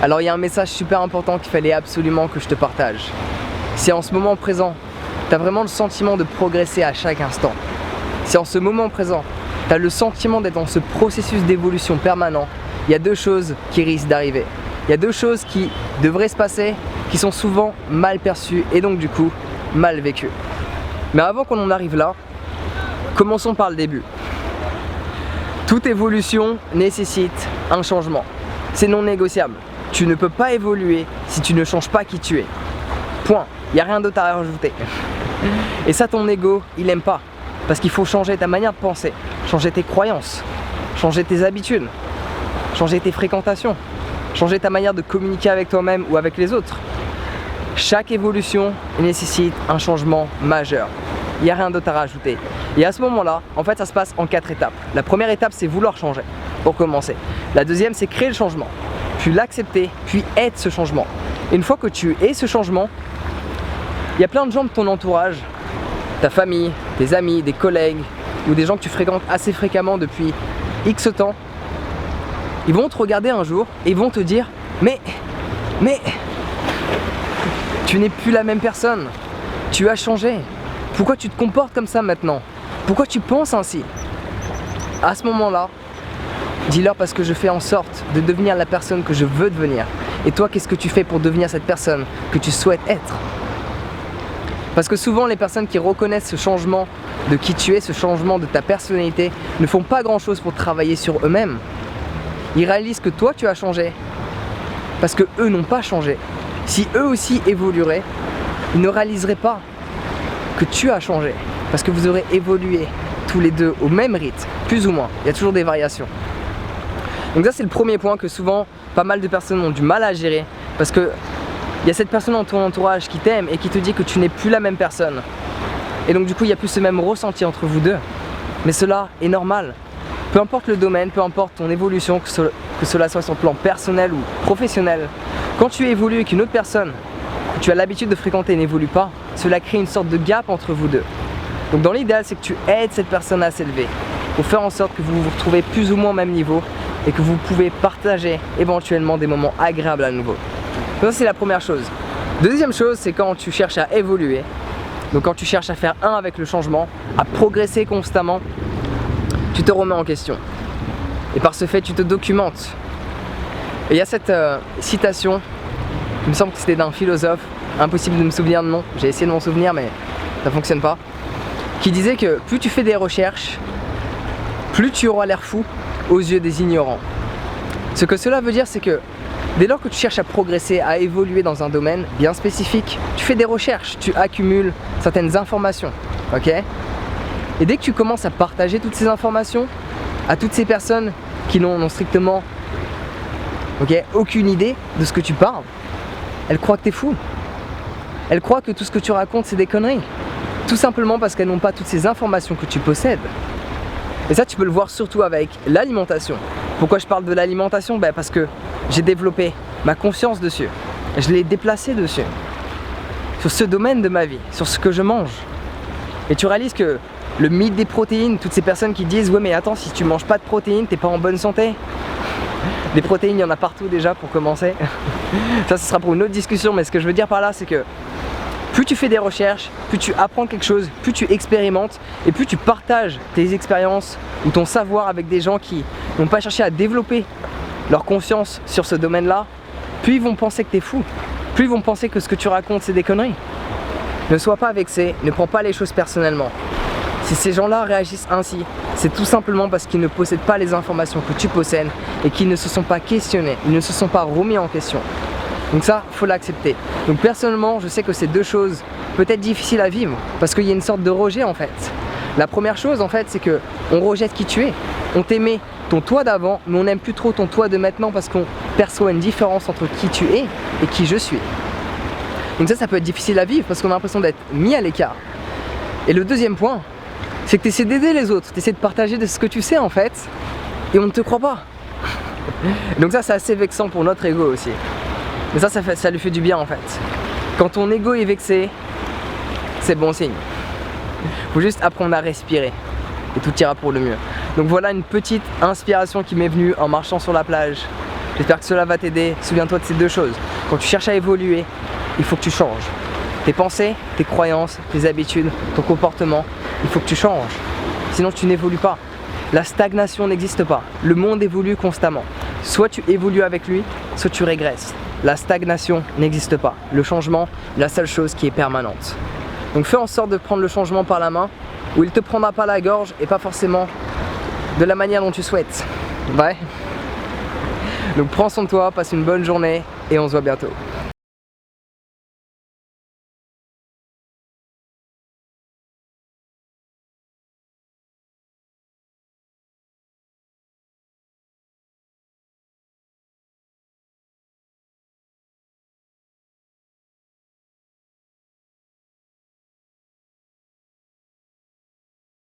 Alors il y a un message super important qu'il fallait absolument que je te partage. Si en ce moment présent, tu as vraiment le sentiment de progresser à chaque instant, si en ce moment présent, tu as le sentiment d'être dans ce processus d'évolution permanent, il y a deux choses qui risquent d'arriver. Il y a deux choses qui devraient se passer, qui sont souvent mal perçues et donc du coup, mal vécues. Mais avant qu'on en arrive là, commençons par le début. Toute évolution nécessite un changement. C'est non négociable. Tu ne peux pas évoluer si tu ne changes pas qui tu es. Point. Il n'y a rien d'autre à rajouter. Et ça, ton ego, il n'aime pas. Parce qu'il faut changer ta manière de penser, changer tes croyances, changer tes habitudes, changer tes fréquentations, changer ta manière de communiquer avec toi-même ou avec les autres. Chaque évolution nécessite un changement majeur. Il n'y a rien d'autre à rajouter. Et à ce moment-là, en fait, ça se passe en 4 étapes. La première étape, c'est vouloir changer, pour commencer. La deuxième, c'est créer le changement, puis l'accepter, puis être ce changement. Et une fois que tu es ce changement, il y a plein de gens de ton entourage, ta famille, tes amis, des collègues, ou des gens que tu fréquentes assez fréquemment depuis X temps, ils vont te regarder un jour et ils vont te dire « Mais, tu n'es plus la même personne, tu as changé. Pourquoi tu te comportes comme ça maintenant? Pourquoi tu penses ainsi ?» À ce moment-là, dis-leur parce que je fais en sorte de devenir la personne que je veux devenir. Et toi, qu'est-ce que tu fais pour devenir cette personne que tu souhaites être? Parce que souvent, les personnes qui reconnaissent ce changement de qui tu es, ce changement de ta personnalité, ne font pas grand-chose pour travailler sur eux-mêmes. Ils réalisent que toi, tu as changé parce que eux n'ont pas changé. Si eux aussi évolueraient, ils ne réaliseraient pas que tu as changé parce que vous aurez évolué tous les deux au même rythme, plus ou moins. Il y a toujours des variations. Donc ça, c'est le premier point que souvent pas mal de personnes ont du mal à gérer parce que il y a cette personne dans ton entourage qui t'aime et qui te dit que tu n'es plus la même personne. Et donc du coup, il n'y a plus ce même ressenti entre vous deux. Mais cela est normal. Peu importe le domaine, peu importe ton évolution, que cela soit sur le plan personnel ou professionnel, quand tu évolues et qu'une autre personne que tu as l'habitude de fréquenter n'évolue pas, cela crée une sorte de gap entre vous deux. Donc dans l'idéal, c'est que tu aides cette personne à s'élever pour faire en sorte que vous vous retrouvez plus ou moins au même niveau et que vous pouvez partager éventuellement des moments agréables à nouveau. Donc ça, c'est la première chose. Deuxième chose, c'est quand tu cherches à évoluer, donc quand tu cherches à faire un avec le changement, à progresser constamment, tu te remets en question. Et par ce fait, tu te documentes. Et il y a cette citation, il me semble que c'était d'un philosophe, impossible de me souvenir de nom, j'ai essayé de m'en souvenir mais ça fonctionne pas, qui disait que plus tu fais des recherches, plus tu auras l'air fou aux yeux des ignorants. Ce que cela veut dire, c'est que dès lors que tu cherches à progresser, à évoluer dans un domaine bien spécifique, tu fais des recherches, tu accumules certaines informations, ok? Et dès que tu commences à partager toutes ces informations à toutes ces personnes qui n'ont strictement aucune idée de ce que tu parles, elles croient que t'es fou. Elles croient que tout ce que tu racontes, c'est des conneries. Tout simplement parce qu'elles n'ont pas toutes ces informations que tu possèdes. Et ça, tu peux le voir surtout avec l'alimentation. Pourquoi je parle de l'alimentation? Parce que j'ai développé ma conscience dessus. Je l'ai déplacée dessus. Sur ce domaine de ma vie, sur ce que je mange. Et tu réalises que le mythe des protéines, toutes ces personnes qui disent « Ouais mais attends, si tu manges pas de protéines, t'es pas en bonne santé ». Des protéines, il y en a partout déjà pour commencer. Ça, ce sera pour une autre discussion, mais ce que je veux dire par là, c'est que plus tu fais des recherches, plus tu apprends quelque chose, plus tu expérimentes et plus tu partages tes expériences ou ton savoir avec des gens qui n'ont pas cherché à développer leur conscience sur ce domaine-là, plus ils vont penser que t'es fou, plus ils vont penser que ce que tu racontes c'est des conneries. Ne sois pas vexé, ne prends pas les choses personnellement. Si ces gens-là réagissent ainsi, c'est tout simplement parce qu'ils ne possèdent pas les informations que tu possèdes et qu'ils ne se sont pas questionnés, ils ne se sont pas remis en question. Donc ça, il faut l'accepter. Donc personnellement, je sais que ces deux choses peut-être difficiles à vivre parce qu'il y a une sorte de rejet en fait. La première chose en fait, c'est que on rejette qui tu es. On t'aimait ton toi d'avant, mais on n'aime plus trop ton toi de maintenant parce qu'on perçoit une différence entre qui tu es et qui je suis. Donc ça peut être difficile à vivre parce qu'on a l'impression d'être mis à l'écart. Et le deuxième point, c'est que tu essaies d'aider les autres, tu essaies de partager de ce que tu sais en fait, et on ne te croit pas. Donc ça, c'est assez vexant pour notre ego aussi. Mais ça lui fait du bien en fait. Quand ton ego est vexé, c'est bon signe. Faut juste apprendre à respirer et tout ira pour le mieux. Donc voilà une petite inspiration qui m'est venue en marchant sur la plage J'espère que cela va t'aider. Souviens-toi de ces deux choses. Quand tu cherches à évoluer, il faut que tu changes. Tes pensées, tes croyances, tes habitudes, ton comportement, il faut que tu changes. Sinon tu n'évolues pas. La stagnation n'existe pas. Le monde évolue constamment. Soit tu évolues avec lui, soit tu régresses. La stagnation n'existe pas. Le changement, la seule chose qui est permanente. Donc fais en sorte de prendre le changement par la main, où il ne te prendra pas la gorge et pas forcément de la manière dont tu souhaites. Ouais. Donc prends soin de toi, passe une bonne journée et on se voit bientôt.